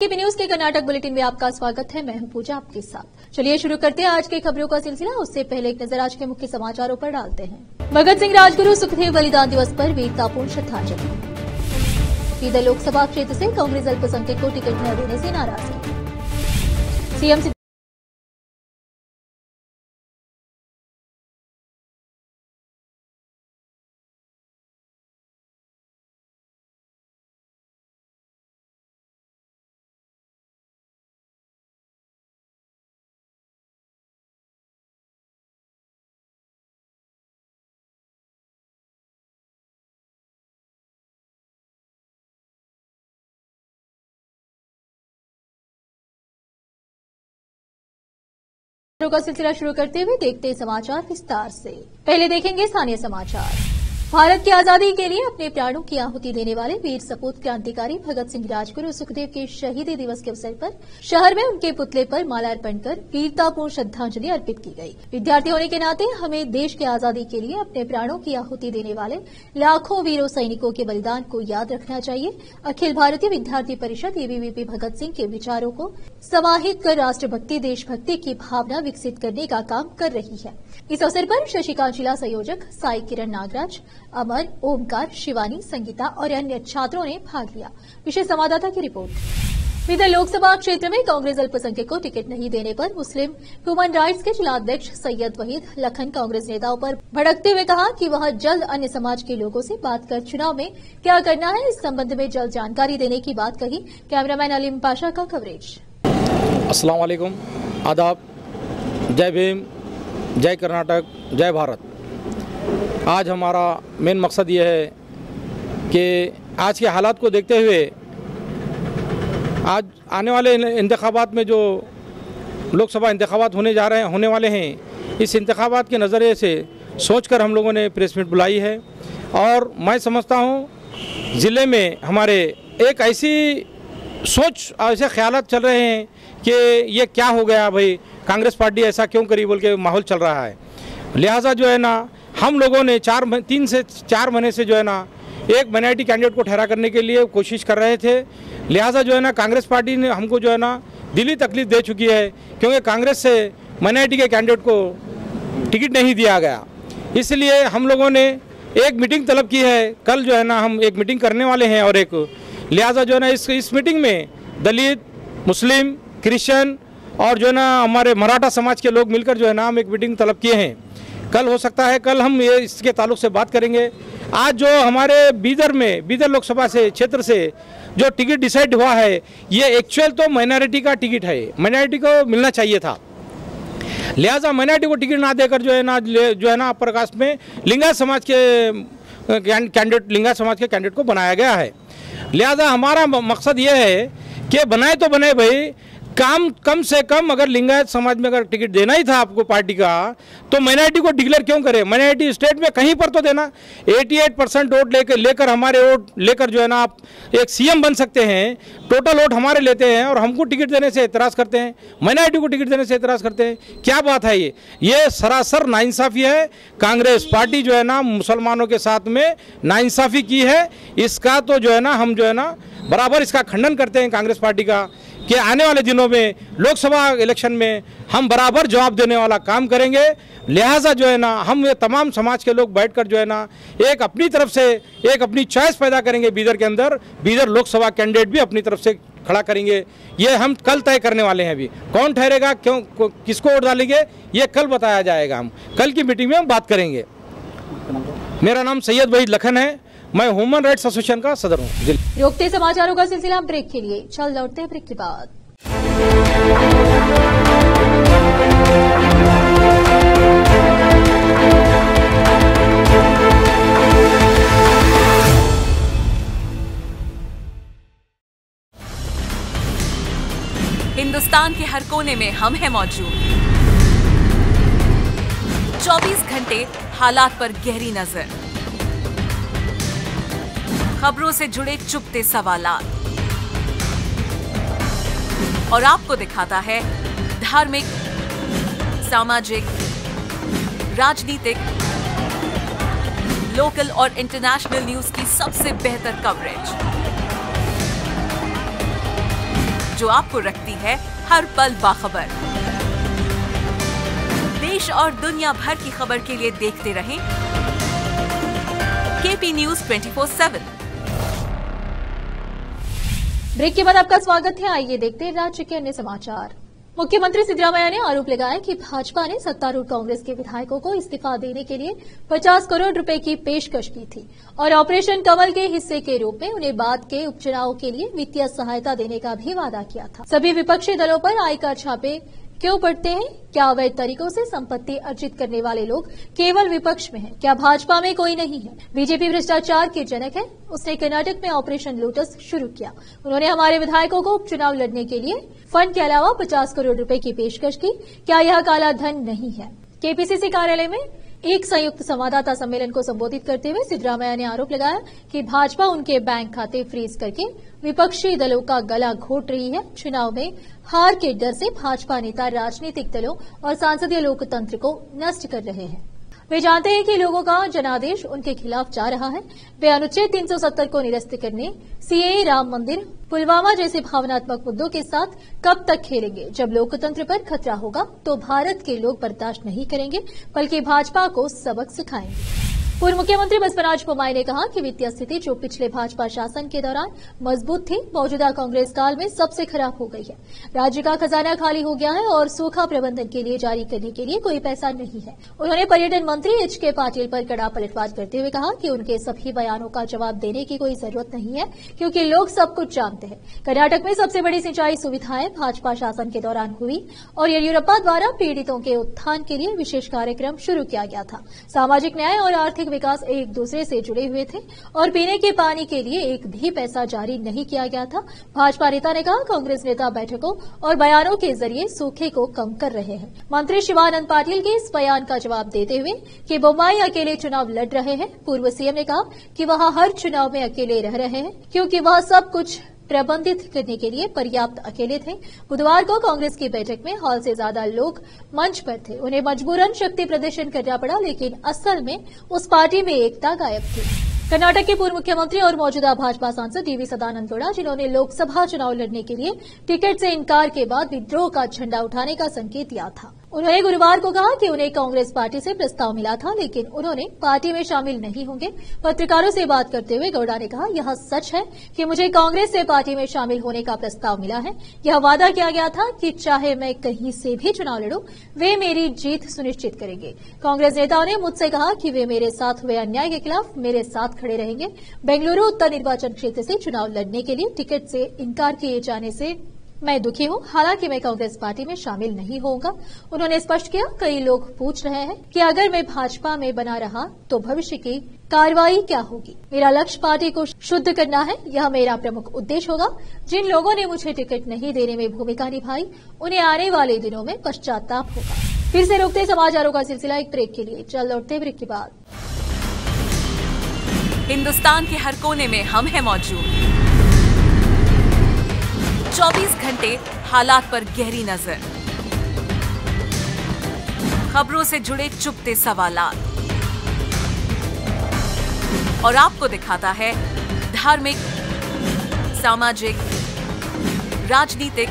केबी news के Karnataka bulletin में आपका स्वागत है। मैं हूं पूजा आपके साथ। चलिए शुरू करते हैं आज की खबरों का सिलसिला। उससे पहले एक नजर आज के मुख्य समाचारों पर डालते हैं। भगत सिंह राजगुरु सुखदेव बलिदान दिवस पर वीरतापूर्ण श्रद्धांजलि। बीदर लोकसभा क्षेत्र से कांग्रेस अल्पसंख्यक को टिकट न देने से नाराजगी। सीएम का सिलसिला शुरू करते हुए देखते हैं समाचार विस्तार से। पहले देखेंगे स्थानीय समाचार। भारत की आजादी के लिए अपने प्राणों की आहुति देने वाले वीर सपूत क्रांतिकारी भगत सिंह राजगुरु सुखदेव के शहीदी दिवस के अवसर पर शहर में उनके पुतले पर माल्यार्पण कर वीरतापूर्ण श्रद्धांजलि अर्पित की गई। विद्यार्थी होने के नाते हमें देश की आजादी के लिए अपने प्राणों की आहुति देने वाले लाखों वीरों सैनिकों के बलिदान को याद रखना चाहिए। अखिल भारतीय विद्यार्थी परिषद एबीवीपी भगत सिंह के विचारों को समाहित कर राष्ट्रभक्ति देशभक्ति की भावना विकसित करने का काम कर रही है। इस अवसर पर शशिकांत जिला संयोजक साई किरण नागराज, अमर, ओमकार, शिवानी, संगीता और अन्य छात्रों ने भाग लिया। विशेष संवाददाता की रिपोर्ट। बीदर लोकसभा क्षेत्र में कांग्रेस अल्पसंख्यक को टिकट नहीं देने पर मुस्लिम ह्यूमन राइट्स के जिलाध्यक्ष सैयद वहीद लखन कांग्रेस नेताओं पर भड़कते हुए कहा कि वह जल्द अन्य समाज के लोगों से बात कर चुनाव में क्या करना है इस संबंध में जल्द जानकारी देने की बात कही। कैमरामैन अलीम पाशा का कवरेज। अस्सलाम वालेकुम, आदाब, जय भीम, जय कर्नाटक, जय भारत। आज हमारा मेन मकसद ये है कि आज के हालात को देखते हुए आज आने वाले इंतखाबात में जो लोकसभा इंतखाबात होने वाले हैं, इस इंतखाबात के नज़रिए से सोचकर हम लोगों ने प्रेस मीट बुलाई है। और मैं समझता हूँ ज़िले में हमारे एक ऐसी सोच, ऐसे ख्यालात चल रहे हैं कि ये क्या हो गया भाई, कांग्रेस पार्टी ऐसा क्यों करी बोल के माहौल चल रहा है। लिहाजा जो है ना, हम लोगों ने 3 से 4 महीने से जो है ना एक माइनॉरिटी कैंडिडेट को ठहरा करने के लिए कोशिश कर रहे थे। लिहाजा जो है ना कांग्रेस पार्टी ने हमको जो है ना दिली तकलीफ दे चुकी है, क्योंकि कांग्रेस से माइनॉरिटी के कैंडिडेट को टिकट नहीं दिया गया। इसलिए हम लोगों ने एक मीटिंग तलब की है। कल जो है ना हम एक मीटिंग करने वाले हैं और लिहाजा जो है ना इस मीटिंग में दलित, मुस्लिम, क्रिश्चियन और जो है ना हमारे मराठा समाज के लोग मिलकर जो है ना हम एक मीटिंग तलब किए हैं। कल हो सकता है कल हम ये इसके ताल्लुक से बात करेंगे। आज जो हमारे बीदर लोकसभा से क्षेत्र से जो टिकट डिसाइड हुआ है, ये एक्चुअल तो माइनॉरिटी का टिकट है, माइनॉरिटी को मिलना चाहिए था। लिहाजा माइनॉरिटी को टिकट ना देकर जो है ना प्रकाश में लिंगायत समाज के कैंडिडेट को बनाया गया है। लिहाजा हमारा मकसद ये है कि बनाए तो बने भाई, कम से कम अगर लिंगायत समाज में अगर टिकट देना ही था आपको पार्टी का, तो माइनॉरिटी को डिक्लेयर क्यों करे। माइनॉरिटी स्टेट में कहीं पर तो देना। 88% वोट लेकर हमारे वोट लेकर जो है ना आप एक सीएम बन सकते हैं। टोटल वोट हमारे लेते हैं और हमको टिकट देने से एतराज़ करते हैं, माइनॉरिटी को टिकट देने से एतराज़ करते हैं। क्या बात है ये सरासर नाइंसाफ़ी है। कांग्रेस पार्टी जो है ना मुसलमानों के साथ में नाइंसाफ़ी की है। इसका तो जो है ना हम जो है ना बराबर इसका खंडन करते हैं कांग्रेस पार्टी का, कि आने वाले दिनों में लोकसभा इलेक्शन में हम बराबर जवाब देने वाला काम करेंगे। लिहाजा जो है ना हम ये तमाम समाज के लोग बैठकर जो है ना एक अपनी तरफ से एक अपनी चॉइस पैदा करेंगे। बीदर के अंदर बीदर लोकसभा कैंडिडेट भी अपनी तरफ से खड़ा करेंगे। ये हम कल तय करने वाले हैं। अभी कौन ठहरेगा, क्यों, किसको वोट डालेंगे, ये कल बताया जाएगा। हम कल की मीटिंग में हम बात करेंगे। मेरा नाम सैयद वहीद लखन है, मैं ह्यूमन राइट्स एसोसिएशन का सदर हूँ। रोकते समाचारों का सिलसिला ब्रेक के लिए। चल लौटते हैं ब्रेक के बाद। हिंदुस्तान के हर कोने में हम हैं मौजूद। 24 घंटे हालात पर गहरी नजर, खबरों से जुड़े चुपते सवालात, और आपको दिखाता है धार्मिक, सामाजिक, राजनीतिक, लोकल और इंटरनेशनल न्यूज की सबसे बेहतर कवरेज। जो आपको रखती है हर पल बाखबर। देश और दुनिया भर की खबर के लिए देखते रहें केपी न्यूज 24/7। ब्रेक के बाद आपका स्वागत है। आइए देखते हैं राज्य के अन्य समाचार। मुख्यमंत्री सिद्धरामैया ने आरोप लगाया कि भाजपा ने सत्तारूढ़ कांग्रेस के विधायकों को इस्तीफा देने के लिए 50 करोड़ रुपए की पेशकश की थी और ऑपरेशन कमल के हिस्से के रूप में उन्हें बाद के उपचुनाव के लिए वित्तीय सहायता देने का भी वादा किया था। सभी विपक्षी दलों पर आयकर छापे क्यों पड़ते हैं? क्या अवैध तरीकों से संपत्ति अर्जित करने वाले लोग केवल विपक्ष में हैं? क्या भाजपा में कोई नहीं है? बीजेपी भ्रष्टाचार की जनक है। उसने कर्नाटक में ऑपरेशन लोटस शुरू किया। उन्होंने हमारे विधायकों को उपचुनाव लड़ने के लिए फंड के अलावा 50 करोड़ रुपए की पेशकश की। क्या यह काला धन नहीं है? केपीसीसी कार्यालय में एक संयुक्त संवाददाता सम्मेलन को संबोधित करते हुए सिद्धरामैया ने आरोप लगाया कि भाजपा उनके बैंक खाते फ्रीज करके विपक्षी दलों का गला घोट रही है। चुनाव में हार के डर से भाजपा नेता राजनीतिक दलों और सांसदीय लोकतंत्र को नष्ट कर रहे हैं। वे जानते हैं कि लोगों का जनादेश उनके खिलाफ जा रहा है। वे अनुच्छेद 370 को निरस्त करने, सीएए, राम मंदिर, पुलवामा जैसे भावनात्मक मुद्दों के साथ कब तक खेलेंगे? जब लोकतंत्र पर खतरा होगा तो भारत के लोग बर्दाश्त नहीं करेंगे, बल्कि भाजपा को सबक सिखाएंगे। पूर्व मुख्यमंत्री बसवराज बोम्मई ने कहा कि वित्तीय स्थिति जो पिछले भाजपा शासन के दौरान मजबूत थी, मौजूदा कांग्रेस काल में सबसे खराब हो गई है। राज्य का खजाना खाली हो गया है और सूखा प्रबंधन के लिए जारी करने के लिए कोई पैसा नहीं है। उन्होंने पर्यटन मंत्री एच.के. पाटिल पर कड़ा पलटवार करते हुए कहा कि उनके सभी बयानों का जवाब देने की कोई जरूरत नहीं है, क्योंकि लोग सब कुछ जानते हैं। कर्नाटक में सबसे बड़ी सिंचाई सुविधाएं भाजपा शासन के दौरान हुई और येदियुरप्पा द्वारा पीड़ितों के उत्थान के लिए विशेष कार्यक्रम शुरू किया गया था। सामाजिक न्याय और आर्थिक विकास एक दूसरे से जुड़े हुए थे और पीने के पानी के लिए एक भी पैसा जारी नहीं किया गया था। भाजपा नेता ने कहा, कांग्रेस नेता बैठकों और बयानों के जरिए सूखे को कम कर रहे हैं। मंत्री शिवानंद पाटिल के इस बयान का जवाब देते हुए कि बोम्मई अकेले चुनाव लड़ रहे हैं, पूर्व सीएम ने कहा कि वह हर चुनाव में अकेले रह रहे हैं क्योंकि वह सब कुछ प्रबंधित करने के लिए पर्याप्त अकेले थे। बुधवार को कांग्रेस की बैठक में हॉल से ज्यादा लोग मंच पर थे। उन्हें मजबूरन शक्ति प्रदर्शन करना पड़ा, लेकिन असल में उस पार्टी में एकता गायब थी। कर्नाटक के पूर्व मुख्यमंत्री और मौजूदा भाजपा सांसद डीवी सदानंद गौड़ा, जिन्होंने लोकसभा चुनाव लड़ने के लिए टिकट से इनकार के बाद विद्रोह का झंडा उठाने का संकेत दिया था, उन्होंने गुरुवार को कहा कि उन्हें कांग्रेस पार्टी से प्रस्ताव मिला था, लेकिन उन्होंने पार्टी में शामिल नहीं होंगे। पत्रकारों से बात करते हुए गौड़ा ने कहा, यह सच है कि मुझे कांग्रेस से पार्टी में शामिल होने का प्रस्ताव मिला है। यह वादा किया गया था कि चाहे मैं कहीं से भी चुनाव लड़ूं, वे मेरी जीत सुनिश्चित करेंगे। कांग्रेस नेताओं ने मुझसे कहा कि वे मेरे साथ हुए अन्याय के खिलाफ मेरे साथ खड़े रहेंगे। बेंगलुरु उत्तर निर्वाचन क्षेत्र से चुनाव लड़ने के लिए टिकट से इनकार किए जाने से मैं दुखी हूं, हालांकि मैं कांग्रेस पार्टी में शामिल नहीं होऊंगा। उन्होंने स्पष्ट किया, कई लोग पूछ रहे हैं कि अगर मैं भाजपा में बना रहा तो भविष्य की कार्रवाई क्या होगी। मेरा लक्ष्य पार्टी को शुद्ध करना है, यह मेरा प्रमुख उद्देश्य होगा। जिन लोगों ने मुझे टिकट नहीं देने में भूमिका निभाई, उन्हें आने वाले दिनों में पश्चाताप होगा। फिर से रोकते समाचारों का सिलसिला एक ब्रेक के लिए। चल लौटते ब्रेक के बाद हिंदुस्तान के हर कोने में हम हैं मौजूद। 24 घंटे हालात पर गहरी नजर, खबरों से जुड़े चुपते सवालात और आपको दिखाता है धार्मिक, सामाजिक, राजनीतिक,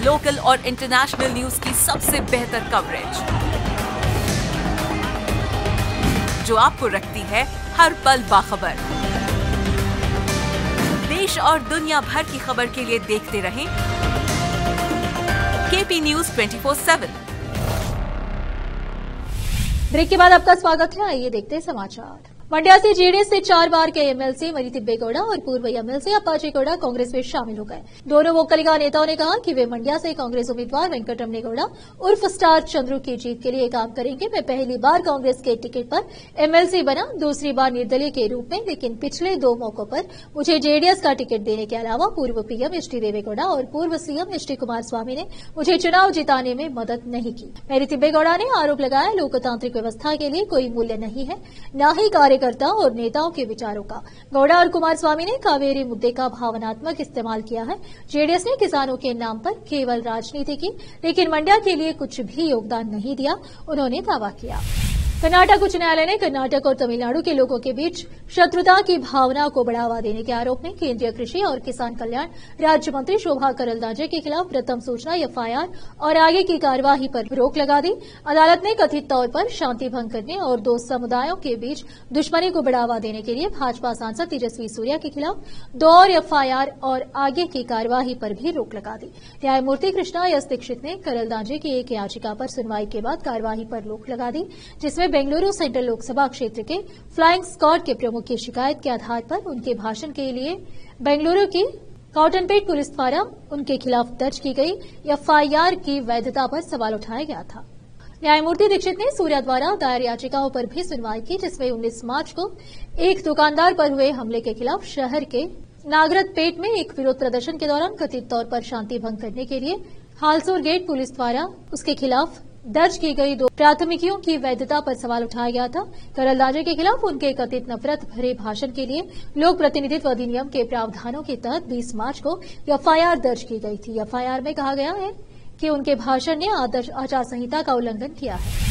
लोकल और इंटरनेशनल न्यूज की सबसे बेहतर कवरेज, जो आपको रखती है हर पल बाखबर। देश और दुनिया भर की खबर के लिए देखते रहें केपी न्यूज 24/7। ब्रेक के बाद आपका स्वागत है। आइए देखते हैं समाचार। मंड्या से जेडीएस से 4 बार के एमएलसी मरीतिब्बेगौड़ा और पूर्व एमएलसी अप्पाचीगौड़ा कांग्रेस में शामिल हो गए। दोनों वोकलिगा नेताओं ने कहा कि वे मंड्या से कांग्रेस उम्मीदवार वेंकटरमणेगौड़ा उर्फ स्टार चंद्रू की जीत के लिए काम करेंगे। मैं पहली बार कांग्रेस के टिकट पर एमएलसी बना, दूसरी बार निर्दलीय के रूप में, लेकिन पिछले 2 मौकों पर मुझे जेडीएस का टिकट देने के अलावा पूर्व पीएम एच.डी. देवेगौड़ा और पूर्व सीएम एच.डी. कुमारस्वामी ने मुझे चुनाव जिताने में मदद नहीं की। मरीतिब्बेगौड़ा ने आरोप लगाया, लोकतांत्रिक व्यवस्था के लिए कोई मूल्य नहीं है, न ही कार्यकर्ता और नेताओं के विचारों का। गौड़ा और कुमारस्वामी ने कावेरी मुद्दे का भावनात्मक इस्तेमाल किया है। जेडीएस ने किसानों के नाम पर केवल राजनीति की, लेकिन मंड्या के लिए कुछ भी योगदान नहीं दिया, उन्होंने दावा किया। कर्नाटक उच्च न्यायालय ने कर्नाटक और तमिलनाडु के लोगों के बीच शत्रुता की भावना को बढ़ावा देने के आरोप में केंद्रीय कृषि और किसान कल्याण राज्य मंत्री शोभा करंदलाजे के खिलाफ प्रथम सूचना एफआईआर और आगे की कार्यवाही पर रोक लगा दी। अदालत ने कथित तौर पर शांति भंग करने और दो समुदायों के बीच दुश्मनी को बढ़ावा देने के लिए भाजपा सांसद तेजस्वी सूर्या के खिलाफ 2 और एफआईआर और आगे की कार्यवाही पर भी रोक लगा दी। न्यायमूर्ति कृष्णा एस दीक्षित ने करंदलाजे की एक याचिका पर सुनवाई के बाद कार्यवाही पर रोक लगा दी, जिसमें बेंगलुरु सेंट्रल लोकसभा क्षेत्र के फ्लाइंग स्क्वाड के प्रमुख की शिकायत के आधार पर उनके भाषण के लिए बेंगलुरु की कॉटनपेट पुलिस द्वारा उनके खिलाफ दर्ज की गई एफआईआर की वैधता पर सवाल उठाया गया था। न्यायमूर्ति दीक्षित ने सूर्या द्वारा दायर याचिकाओं पर भी सुनवाई की, जिसमें 19 मार्च को एक दुकानदार पर हुए हमले के खिलाफ शहर के नागरतपेट में एक विरोध प्रदर्शन के दौरान कथित तौर पर शांति भंग करने के लिए हालसोर गेट पुलिस द्वारा उसके खिलाफ दर्ज की गई 2 प्राथमिकियों की वैधता पर सवाल उठाया गया था। करंदलाजे के खिलाफ उनके कथित नफरत भरे भाषण के लिए लोक प्रतिनिधित्व अधिनियम के प्रावधानों के तहत 20 मार्च को एफआईआर दर्ज की गई थी। एफआईआर में कहा गया है कि उनके भाषण ने आदर्श आचार संहिता का उल्लंघन किया है।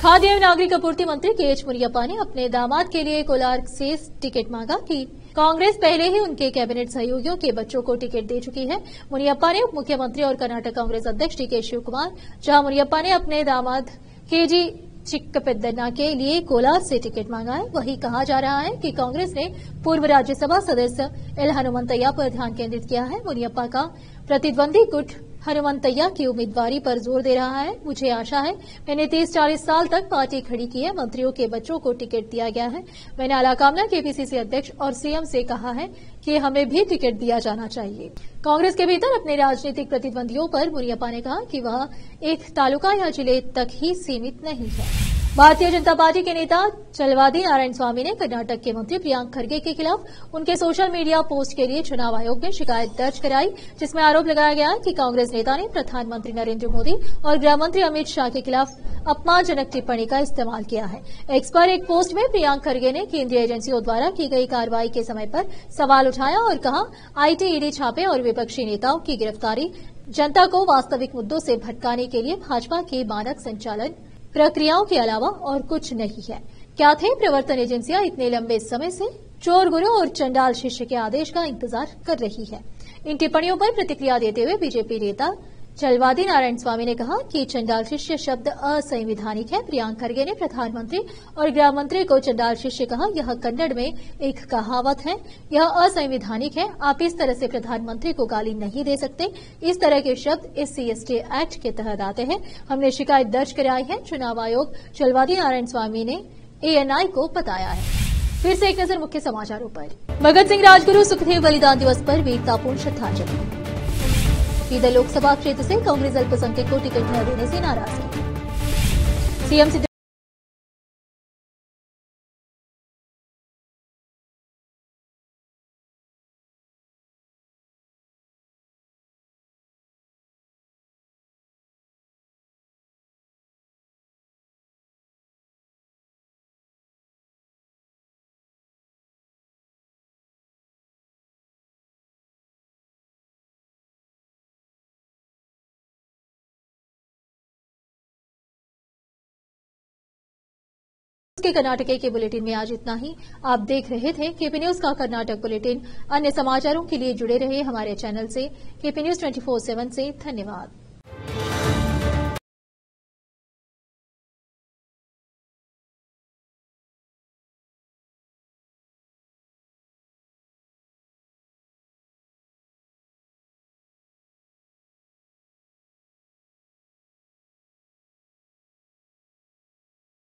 खाद्य एवं नागरिक आपूर्ति मंत्री के.एच. मुनियप्पा ने अपने दामाद के लिए कोलार से टिकट मांगा कि कांग्रेस पहले ही उनके कैबिनेट सहयोगियों के बच्चों को टिकट दे चुकी है। मुनियप्पा ने उप मुख्यमंत्री और कर्नाटक कांग्रेस अध्यक्ष डी.के. शिवकुमार, जहां मुनियप्पा ने अपने दामाद के.जी. चिक्कपेद्दना के लिए कोलार से टिकट मांगा है, वही कहा जा रहा है कि कांग्रेस ने पूर्व राज्यसभा सदस्य एल हनुमंतैया पर ध्यान केंद्रित किया है। मुनियप्पा का प्रतिद्वंदी गुट हनुमंतैया की उम्मीदवारी पर जोर दे रहा है। मुझे आशा है, मैंने 30-40 साल तक पार्टी खड़ी की है, मंत्रियों के बच्चों को टिकट दिया गया है। मैंने आलाकामना के पीसीसी अध्यक्ष और सीएम से कहा है कि हमें भी टिकट दिया जाना चाहिए। कांग्रेस के भीतर अपने राजनीतिक प्रतिद्वंदियों पर मुनियप्पा ने कहा कि वह एक तालुका या जिले तक ही सीमित नहीं है। भारतीय जनता पार्टी के नेता चलवादी नारायण स्वामी ने कर्नाटक के मंत्री प्रियांक खरगे के खिलाफ उनके सोशल मीडिया पोस्ट के लिए चुनाव आयोग में शिकायत दर्ज कराई, जिसमें आरोप लगाया गया कि कांग्रेस नेता ने प्रधानमंत्री नरेंद्र मोदी और गृह मंत्री अमित शाह के खिलाफ अपमानजनक टिप्पणी का इस्तेमाल किया है। एक्स पर एक पोस्ट में प्रियांक खरगे ने केंद्रीय एजेंसियों द्वारा की गई कार्रवाई के समय पर सवाल उठाया और कहा, आईटी, ईडी छापे और विपक्षी नेताओं की गिरफ्तारी जनता को वास्तविक मुद्दों से भटकाने के लिए भाजपा की मानक संचालन प्रक्रियाओं के अलावा और कुछ नहीं है। क्या थे प्रवर्तन एजेंसियां इतने लंबे समय से चोर गुरु और चंडाल शिष्य के आदेश का इंतजार कर रही है। इन टिप्पणियों पर प्रतिक्रिया देते हुए बीजेपी नेता चलवादी नारायण स्वामी ने कहा कि चंडाल शिष्य शब्द असंवैधानिक है। प्रियांक खरगे ने प्रधानमंत्री और गृह मंत्री को चंडाल शिष्य कहा, यह कन्नड़ में एक कहावत है, यह असंवैधानिक है। आप इस तरह से प्रधानमंत्री को गाली नहीं दे सकते। इस तरह के शब्द SC/ST एक्ट के तहत आते हैं। हमने शिकायत दर्ज कराई है। चुनाव आयोग चलवादी नारायण स्वामी ने ANI को बताया है। फिर से एक नजर मुख्य समाचारों पर। भगत सिंह राजगुरु सुखदेव बलिदान दिवस पर वीरतापूर्ण श्रद्धांजलि। सीधे लोकसभा क्षेत्र से कांग्रेस अल्पसंख्यक को टिकट न देने से नाराज। सीएम के कर्नाटक के बुलेटिन में आज इतना ही। आप देख रहे थे केपी न्यूज का कर्नाटक बुलेटिन। अन्य समाचारों के लिए जुड़े रहे हमारे चैनल से। केपी न्यूज 24/7 से धन्यवाद।